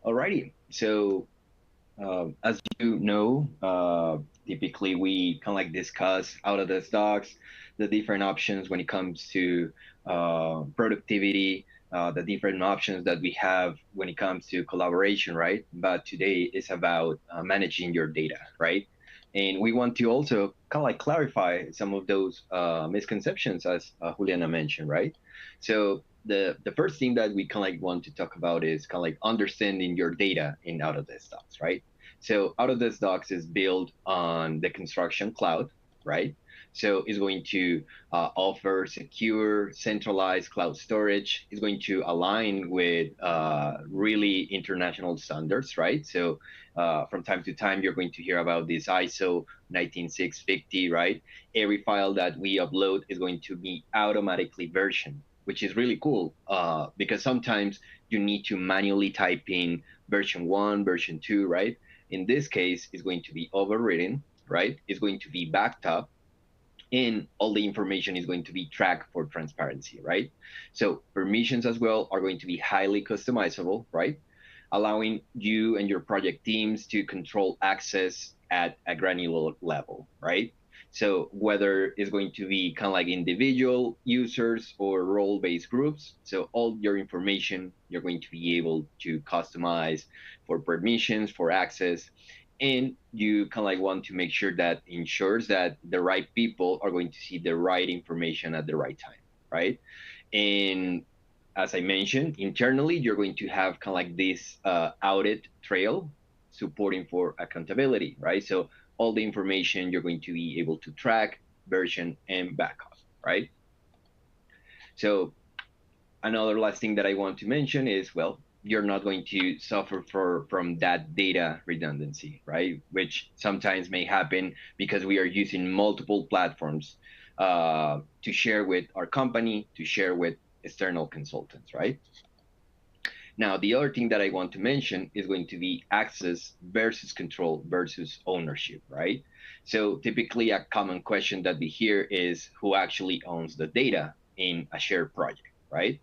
Alrighty. So, as you know, typically we kind of like discuss Autodesk Docs, the different options when it comes to productivity, the different options that we have when it comes to collaboration, right? But today is about managing your data, right? And we want to also kind of like clarify some of those misconceptions, as Juliana mentioned, right? So the first thing that we kind of like want to talk about is kind of like understanding your data in Autodesk Docs, right? So Autodesk Docs is built on the construction cloud, right? So it's going to offer secure, centralized cloud storage. It's going to align with really international standards, right? So from time to time, you're going to hear about this ISO 19650, right? Every file that we upload is going to be automatically versioned, which is really cool because sometimes you need to manually type in version one, version two, right? In this case, is going to be overridden, right? It's going to be backed up, and all the information is going to be tracked for transparency, right? So permissions as well are going to be highly customizable, right? Allowing you and your project teams to control access at a granular level, right? So whether it's going to be kind of like individual users or role-based groups, so all your information you're going to be able to customize for permissions, for access, and you kind of like want to make sure that ensures that the right people are going to see the right information at the right time, right? And as I mentioned, internally, you're going to have kind of like this audit trail supporting for accountability, right? So all the information you're going to be able to track, version, and backup, right? So another last thing that I want to mention is, well, you're not going to suffer from that data redundancy, right? Which sometimes may happen because we are using multiple platforms to share with our company, to share with external consultants, right? Now, the other thing that I want to mention is going to be access versus control versus ownership, right? So typically a common question that we hear is who actually owns the data in a shared project, right?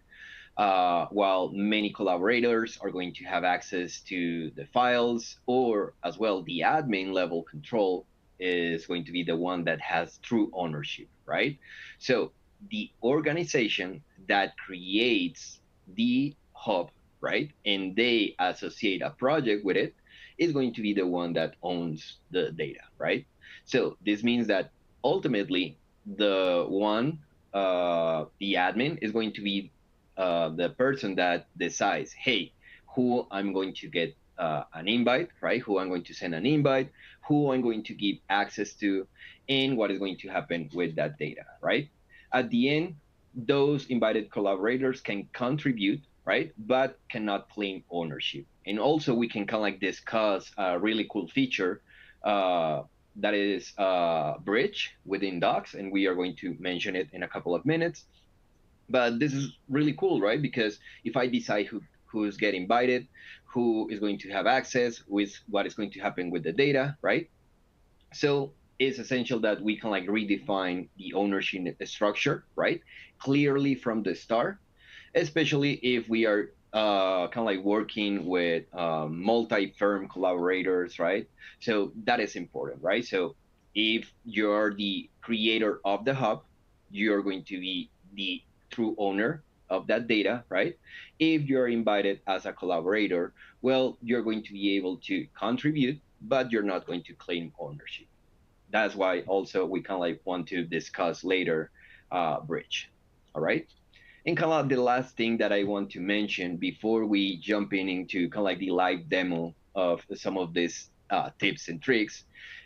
While many collaborators are going to have access to the files, or as well the admin level control is going to be the one that has true ownership, right? So the organization that creates the hub, right, and they associate a project with it, is going to be the one that owns the data, right? So this means that ultimately the one, the admin, is going to be the person that decides, hey, who I'm going to get an invite, right? Who I'm going to send an invite, who I'm going to give access to, and what is going to happen with that data, right? At the end, those invited collaborators can contribute, right? But cannot claim ownership. And also, we can kind of like discuss a really cool feature that is bridge within Docs, and we are going to mention it in a couple of minutes. But this is really cool, right? Because if I decide who's getting invited, who is going to have access, with what is going to happen with the data, right? So it's essential that we can like redefine the ownership structure, right? Clearly from the start, especially if we are kind of like working with multi-firm collaborators, right? So that is important, right? So if you're the creator of the hub, you're going to be the true owner of that data, right? If you're invited as a collaborator, well, you're going to be able to contribute, but you're not going to claim ownership. That's why also we kind of like want to discuss later bridge. All right. And kind of the last thing that I want to mention before we jump in into kind of like the live demo of some of these tips and tricks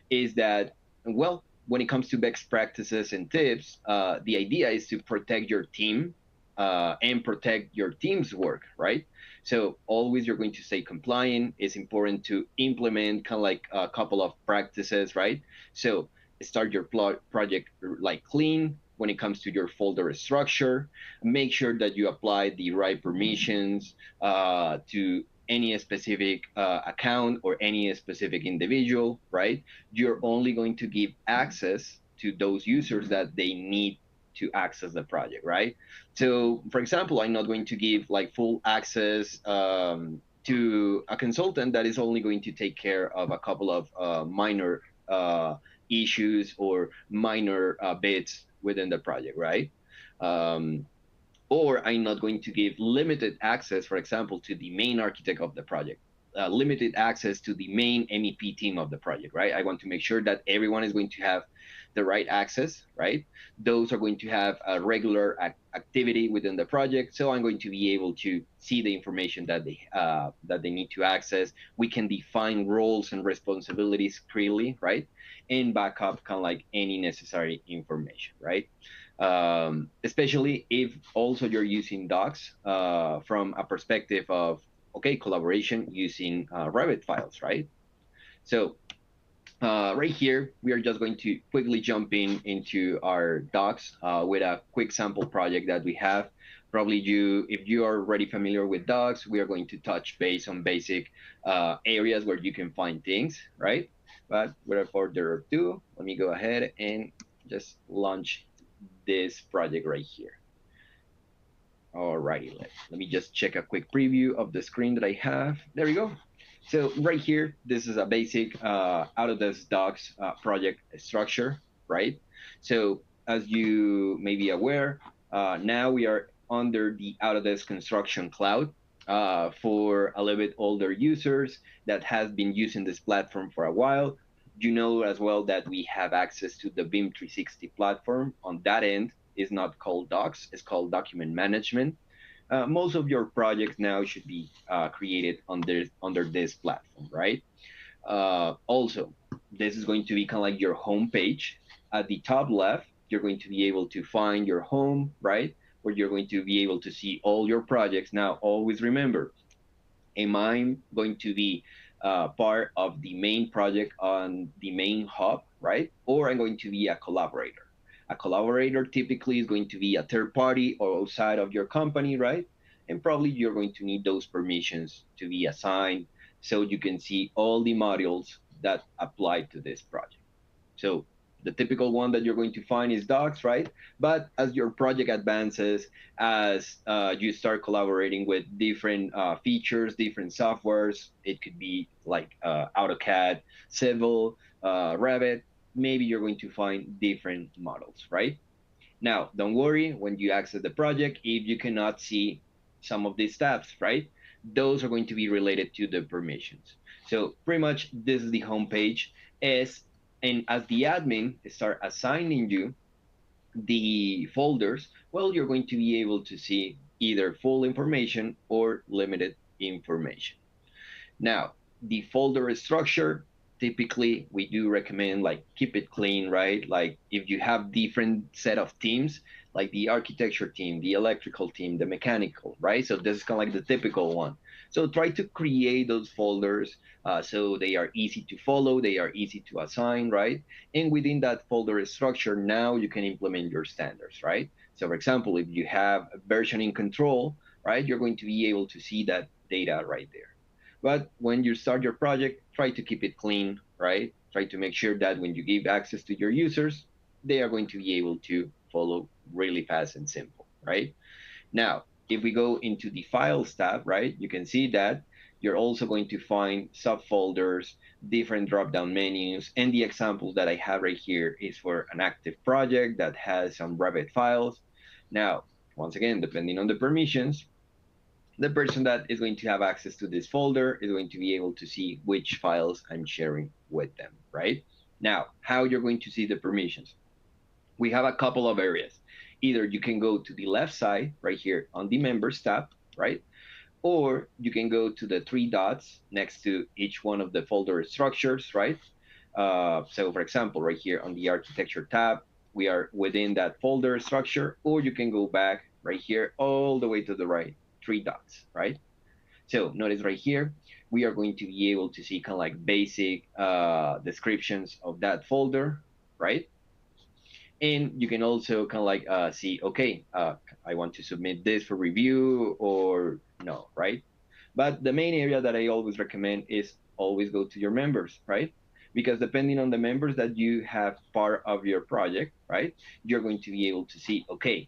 is that, well, when it comes to best practices and tips, the idea is to protect your team and protect your team's work, right? So always you're going to stay compliant. It's important to implement kind of like a couple of practices, right? So start your project like clean when it comes to your folder structure. Make sure that you apply the right permissions to any specific account or any specific individual, right? You're only going to give access to those users that they need to access the project, right? So, for example, I'm not going to give like full access. to a consultant that is only going to take care of a couple of minor issues or minor bits within the project, right? Um, or I'm not going to give limited access, for example, to the main architect of the project, limited access to the main MEP team of the project, right? I want to make sure that everyone is going to have the right access, right? Those are going to have a regular activity within the project, so I'm going to be able to see the information that they need to access. We can define roles and responsibilities clearly, right? And back up kind of like any necessary information, right? Especially if also you're using docs from a perspective of okay collaboration using Revit files, right? So right here we are just going to quickly jump into our docs with a quick sample project that we have. Probably if you are already familiar with docs, we are going to touch base on basic areas where you can find things, right? But without further ado, let me go ahead and just launch this project right here. Alrighty, let me just check a quick preview of the screen that I have. There we go. So right here, this is a basic Autodesk Docs project structure, right? So as you may be aware, now we are under the Autodesk Construction Cloud. For a little bit older users that has been using this platform for a while, you know as well that we have access to the BIM 360 platform. On that end, is not called Docs, it's called Document Management. Most of your projects now should be created under this platform, right? Also, this is going to be kind of like your home page. At the top left, you're going to be able to find your home, right? Where you're going to be able to see all your projects. Now, always remember, am I going to be part of the main project on the main hub, right? Or I'm going to be a collaborator. A collaborator typically is going to be a third party or outside of your company, right? And probably you're going to need those permissions to be assigned so you can see all the modules that apply to this project. So the typical one that you're going to find is docs, right? But as your project advances, as you start collaborating with different features, different softwares, it could be like AutoCAD, Civil, Revit, maybe you're going to find different models, right? Now, don't worry when you access the project if you cannot see some of these tabs, right? Those are going to be related to the permissions. So pretty much this is the home page. And as the admin start assigning you the folders, well, you're going to be able to see either full information or limited information. Now, the folder structure, typically we do recommend like keep it clean, right? Like if you have different set of teams, like the architecture team, the electrical team, the mechanical, right? So this is kind of like the typical one. So try to create those folders so they are easy to follow, they are easy to assign, right? And within that folder structure, now you can implement your standards, right? So for example, if you have versioning control, right, you're going to be able to see that data right there. But when you start your project, try to keep it clean, right? Try to make sure that when you give access to your users, they are going to be able to follow really fast and simple, right? Now, if we go into the Files tab, right, you can see that you're also going to find subfolders, different drop-down menus, and the example that I have right here is for an active project that has some Revit files. Now, once again, depending on the permissions, the person that is going to have access to this folder is going to be able to see which files I'm sharing with them, right? Now, how you're going to see the permissions. We have a couple of areas. Either you can go to the left side right here on the members tab, right? Or you can go to the three dots next to each one of the folder structures, right? So for example, right here on the architecture tab, we are within that folder structure, or you can go back right here all the way to the right, three dots, right? So notice right here, we are going to be able to see kind of like basic descriptions of that folder, right? And you can also kind of like see, okay, I want to submit this for review or no, right? But the main area that I always recommend is always go to your members, right? Because depending on the members that you have part of your project, right, you're going to be able to see, okay,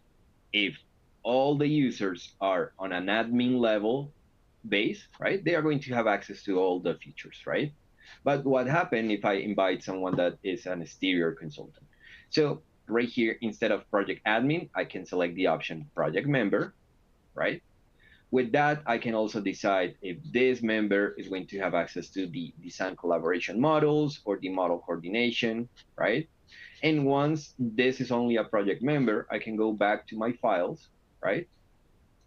if all the users are on an admin level, base, right, they are going to have access to all the features, right? But what happened if I invite someone that is an exterior consultant? So right here, instead of project admin, I can select the option project member, right? With that, I can also decide if this member is going to have access to the design collaboration models or the model coordination, right? And once this is only a project member, I can go back to my files, right?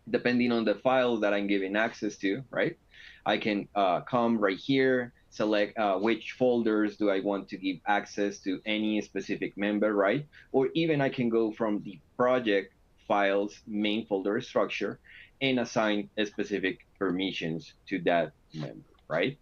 Depending on the file that I'm giving access to, right? I can come right here, select which folders do I want to give access to any specific member, right? Or even I can go from the project files main folder structure and assign a specific permissions to that member, right?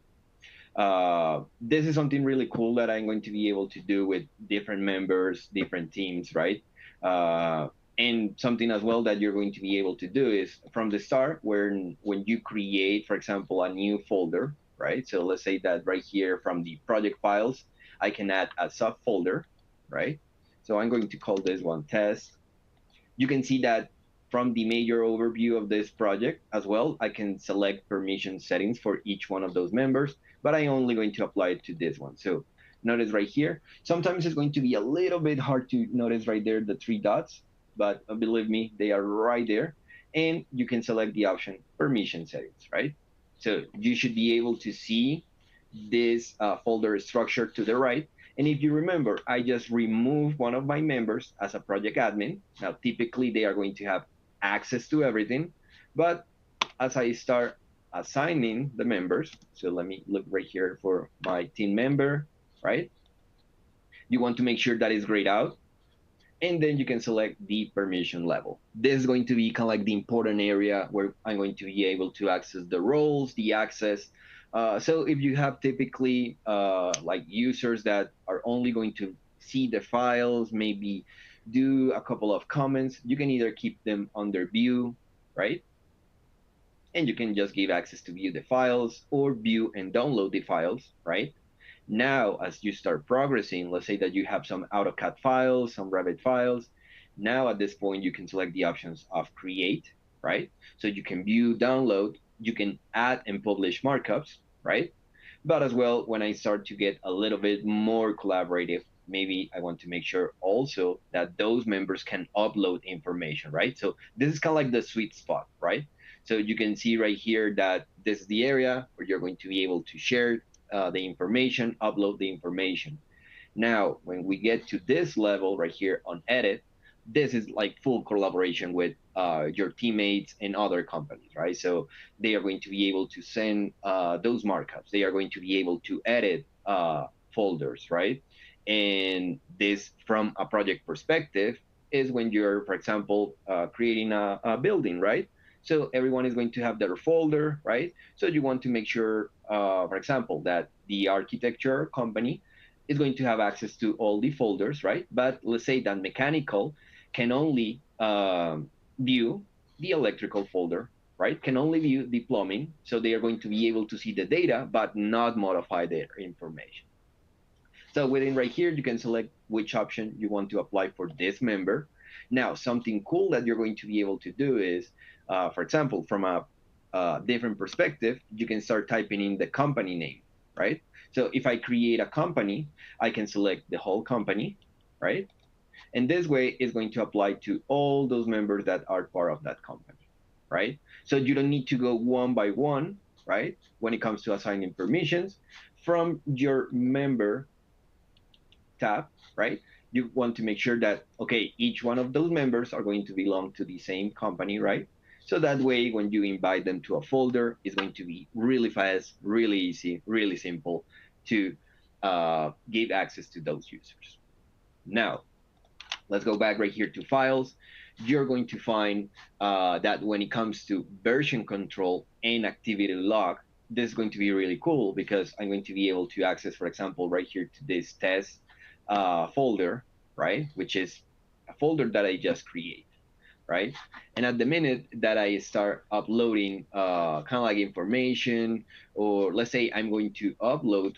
This is something really cool that I'm going to be able to do with different members, different teams, right? Uh, and something as well that you're going to be able to do is from the start, when you create, for example, a new folder, right? So let's say that right here from the project files, I can add a subfolder, right? So I'm going to call this one test. You can see that from the major overview of this project as well, I can select permission settings for each one of those members, but I'm only going to apply it to this one. So notice right here, sometimes it's going to be a little bit hard to notice right there, the three dots, but believe me, they are right there. And you can select the option permission settings, right? So you should be able to see this folder structure to the right. And if you remember, I just removed one of my members as a project admin. Now, typically they are going to have access to everything, but as I start assigning the members, so let me look right here for my team member, right? You want to make sure that is grayed out, and then you can select the permission level. This is going to be kind of like the important area where I'm going to be able to access the roles, the access. So if you have typically like users that are only going to see the files, maybe do a couple of comments, you can either keep them under view, right? And you can just give access to view the files or view and download the files, right? Now, as you start progressing, let's say that you have some AutoCAD files, some Revit files. Now, at this point, you can select the options of create, right? So you can view, download, you can add and publish markups, right? But as well, when I start to get a little bit more collaborative, maybe I want to make sure also that those members can upload information, right? So this is kind of like the sweet spot, right? So you can see right here that this is the area where you're going to be able to share the information, upload the information. Now, when we get to this level right here on edit, this is like full collaboration with your teammates and other companies, right? So they are going to be able to send those markups. They are going to be able to edit folders, right? And this, from a project perspective, is when you're, for example, creating a building, right? So everyone is going to have their folder, right? So you want to make sure, for example, that the architecture company is going to have access to all the folders, right? But let's say that mechanical can only view the electrical folder, right? Can only view the plumbing. So they are going to be able to see the data, but not modify their information. So within right here, you can select which option you want to apply for this member. Now, something cool that you're going to be able to do is, for example, from a different perspective, you can start typing in the company name, right? So if I create a company, I can select the whole company, right? And this way is going to apply to all those members that are part of that company, right? So you don't need to go one by one, right? When it comes to assigning permissions from your member tab, right? You want to make sure that, okay, each one of those members are going to belong to the same company, right? So that way, when you invite them to a folder, it's going to be really fast, really easy, really simple to give access to those users. Now, let's go back right here to files. You're going to find that when it comes to version control and activity log, this is going to be really cool because I'm going to be able to access, for example, right here to this test folder, right? Which is a folder that I just create, right? And at the minute that I start uploading kind of like information, or let's say I'm going to upload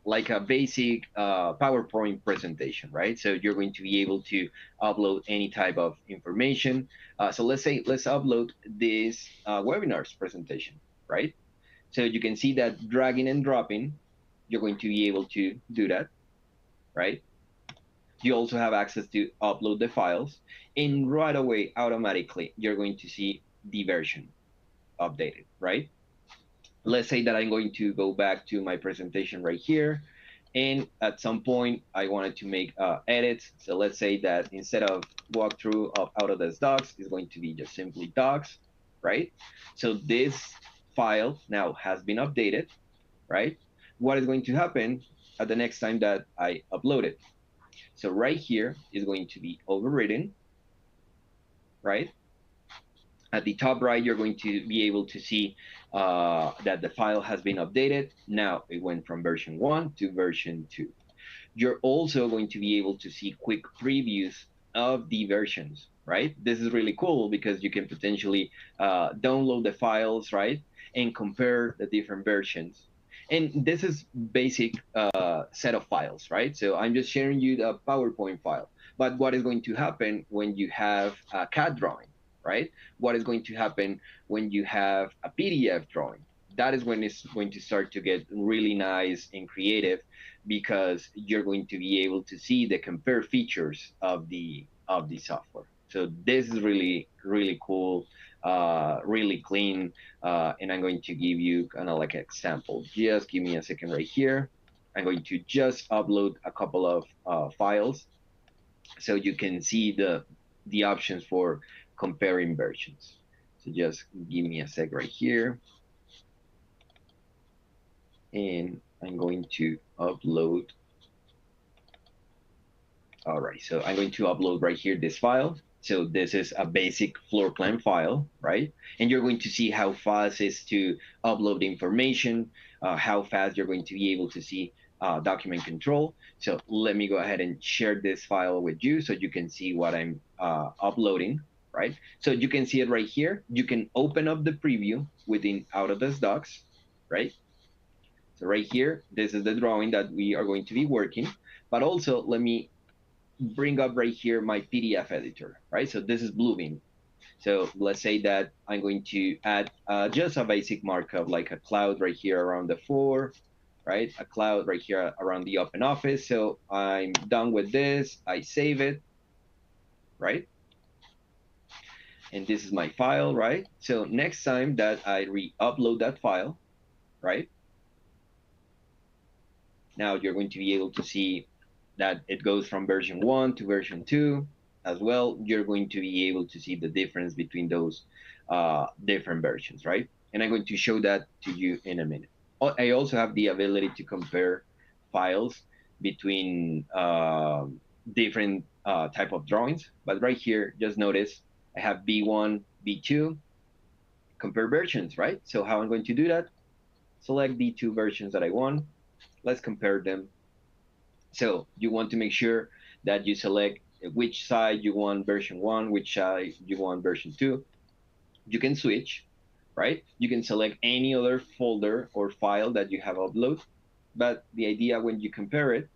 like a basic PowerPoint presentation, right? So you're going to be able to upload any type of information. So let's upload this webinars presentation, right? So you can see that dragging and dropping, you're going to be able to do that, right? You also have access to upload the files, and right away, automatically, you're going to see the version updated, right? Let's say that I'm going to go back to my presentation right here. And at some point, I wanted to make edits. So let's say that instead of walkthrough of Autodesk Docs, it's going to be just simply docs, right? So this file now has been updated, right? What is going to happen at the next time that I upload it? So right here is going to be overridden, right? At the top right, you're going to be able to see that the file has been updated. Now it went from version 1 to version 2. You're also going to be able to see quick previews of the versions, right? This is really cool because you can potentially download the files, right? And compare the different versions. And this is basic set of files, right? So I'm just sharing you the PowerPoint file. But what is going to happen when you have a CAD drawing, right? What is going to happen when you have a PDF drawing? That is when it's going to start to get really nice and creative, because you're going to be able to see the compare features of the software. So this is really cool, really clean, and I'm going to give you kind of like an example. Just give me a second right here. I'm going to just upload a couple of files so you can see the options for comparing versions. So just give me a sec right here, and I'm going to upload. All right, so I'm going to upload right here this file. So this is a basic floor plan file, right? And you're going to see how fast it is to upload information, how fast you're going to be able to see document control. So let me go ahead and share this file with you so you can see what I'm uploading, right? So you can see it right here. You can open up the preview within Autodesk Docs, right? So right here, this is the drawing that we are going to be working. But also, let me bring up right here my PDF editor, right? So this is Bluebeam. So let's say that I'm going to add just a basic markup, like a cloud right here around the floor, right? A cloud right here around the open office. So I'm done with this. I save it, right? And this is my file, right? So next time that I re-upload that file, right? Now you're going to be able to see that it goes from version 1 to version 2 as well. You're going to be able to see the difference between those different versions, right? And I'm going to show that to you in a minute. I also have the ability to compare files between different type of drawings. But right here, just notice I have B1, B2, compare versions, right? So how I'm going to do that? Select the two versions that I want. Let's compare them. So you want to make sure that you select which side you want version 1, which side you want version 2. You can switch, right? You can select any other folder or file that you have uploaded. But the idea when you compare it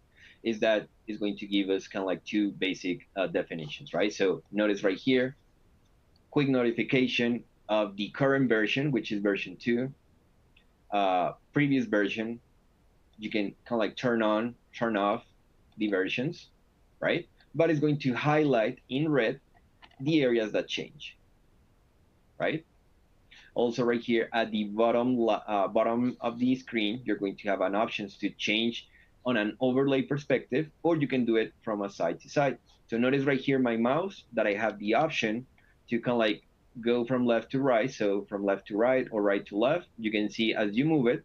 is that it's going to give us kind of like two basic definitions, right? So notice right here, quick notification of the current version, which is version 2, previous version. You can kind of like turn on, turn off the versions, right? But it's going to highlight in red the areas that change, right? Also right here at the bottom of the screen, you're going to have an options to change on an overlay perspective, or you can do it from a side to side. So notice right here my mouse that I have the option to kind of like go from left to right. So from left to right or right to left, you can see as you move it,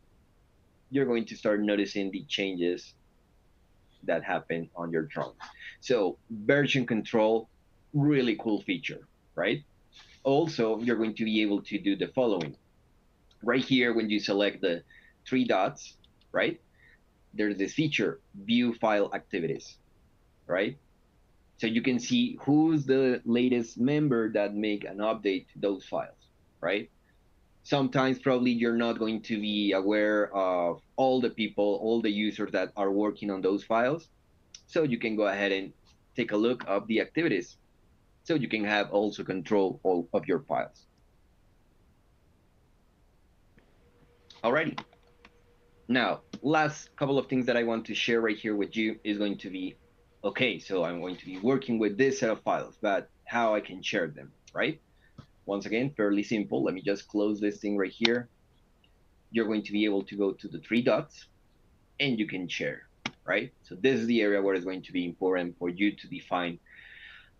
you're going to start noticing the changes that happen on your drawing. So version control, really cool feature, right? Also, you're going to be able to do the following. Right here, when you select the three dots, right? There's this feature, view file activities, right? So you can see who's the latest member that make an update to those files, right? Sometimes probably you're not going to be aware of all the people, all the users that are working on those files. So you can go ahead and take a look of the activities. So you can have also control all of your files. Alrighty. Now, last couple of things that I want to share right here with you is going to be, okay, so I'm going to be working with this set of files, but how I can share them, right? Once again, fairly simple. Let me just close this thing right here. You're going to be able to go to the three dots and you can share, right? So this is the area where it's going to be important for you to define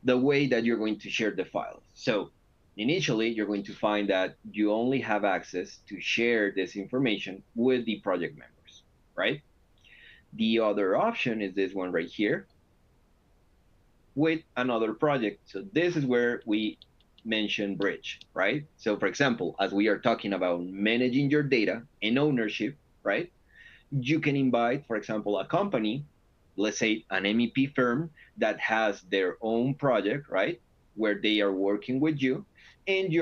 the way that you're going to share the files. So initially, you're going to find that you only have access to share this information with the project members, right? The other option is this one right here with another project. So this is where we mention bridge, right? So for example, as we are talking about managing your data and ownership, right? You can invite, for example, a company, let's say an MEP firm that has their own project, right? Where they are working with you, and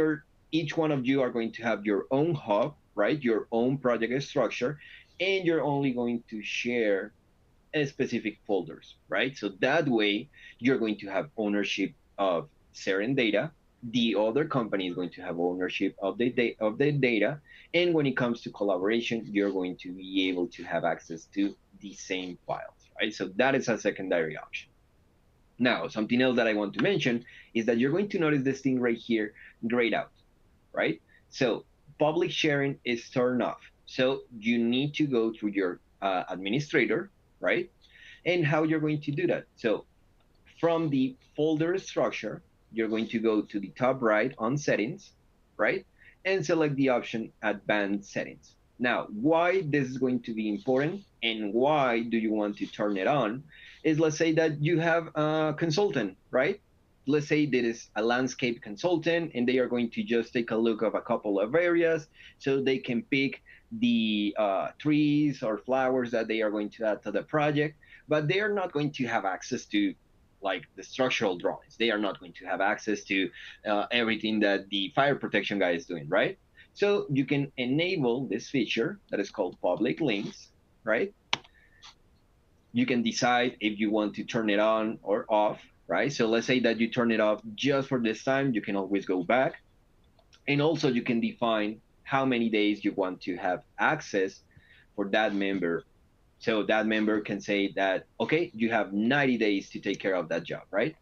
each one of you are going to have your own hub, right? Your own project structure, and you're only going to share specific folders, right? So that way you're going to have ownership of certain data. The other company is going to have ownership of the data, and when it comes to collaboration, you're going to be able to have access to the same files, right? So that is a secondary option. Now, something else that I want to mention is that you're going to notice this thing right here, grayed out, right? So public sharing is turned off. So you need to go through your administrator, right? And how you're going to do that. So from the folder structure, you're going to go to the top right on settings, right? And select the option advanced settings. Now, why this is going to be important and why do you want to turn it on is, let's say that you have a consultant, right? Let's say that is a landscape consultant and they are going to just take a look of a couple of areas so they can pick the trees or flowers that they are going to add to the project, but they are not going to have access to like the structural drawings. They are not going to have access to everything that the fire protection guy is doing, right? So you can enable this feature that is called public links, right? You can decide if you want to turn it on or off, right? So let's say that you turn it off just for this time, you can always go back. And also you can define how many days you want to have access for that member. So that member can say that, okay, you have 90 days to take care of that job, right?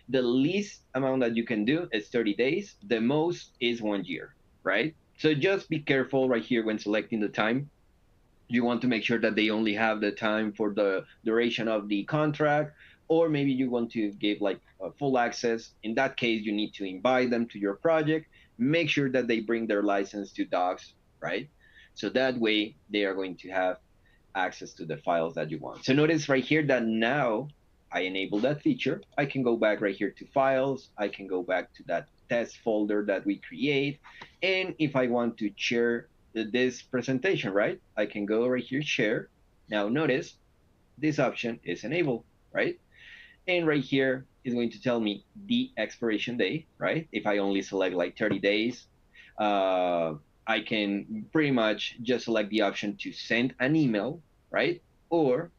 The least amount that you can do is 30 days. The most is 1 year, right? So just be careful right here when selecting the time. You want to make sure that they only have the time for the duration of the contract, or maybe you want to give like full access. In that case, you need to invite them to your project, make sure that they bring their license to Docs, right? So that way they are going to have access to the files that you want. So notice right here that now I enable that feature. I can go back right here to files. I can go back to that test folder that we create. And if I want to share this presentation, right, I can go right here, share. Now notice this option is enabled, right? And right here is going to tell me the expiration day, right? If I only select like 30 days, I can pretty much just select the option to send an email, right? Or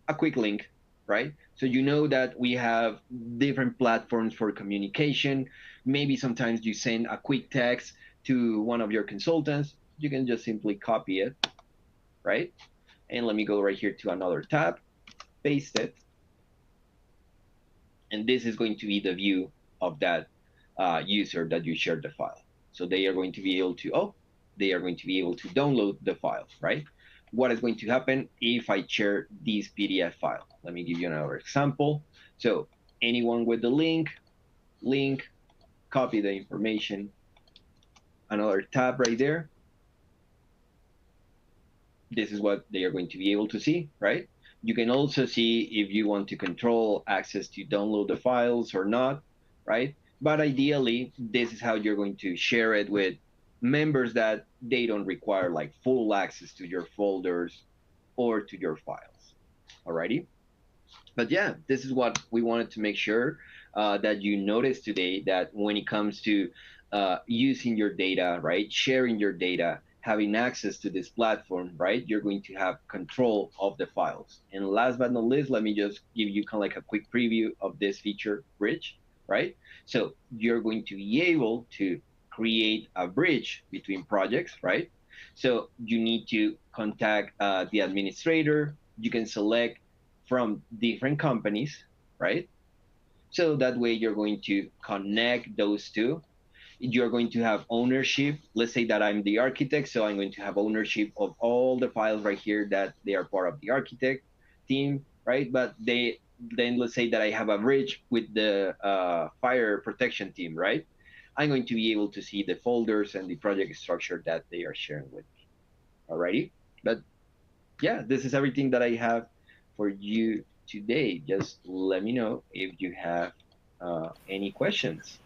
a quick link, right? So you know that we have different platforms for communication. Maybe sometimes you send a quick text to one of your consultants. You can just simply copy it, right? And let me go right here to another tab, paste it. And this is going to be the view of that user that you shared the file. So they are going to be able to, they are going to be able to download the files, right? What is going to happen if I share this PDF file? Let me give you another example. So anyone with the link, copy the information, another tab right there. This is what they are going to be able to see, right? You can also see if you want to control access to download the files or not, right? But ideally, this is how you're going to share it with members that they don't require like full access to your folders or to your files. Alrighty. But yeah, this is what we wanted to make sure that you notice today, that when it comes to using your data, right? Sharing your data, having access to this platform, right? You're going to have control of the files. And last but not least, let me just give you kind of like a quick preview of this feature bridge, right? So you're going to be able to create a bridge between projects, right? So you need to contact the administrator. You can select from different companies, right? So that way you're going to connect those two. You're going to have ownership. Let's say that I'm the architect, so I'm going to have ownership of all the files right here that they are part of the architect team, right? But they then let's say that I have a bridge with the fire protection team, right? I'm going to be able to see the folders and the project structure that they are sharing with me. Alrighty, but yeah, this is everything that I have for you today. Just let me know if you have any questions.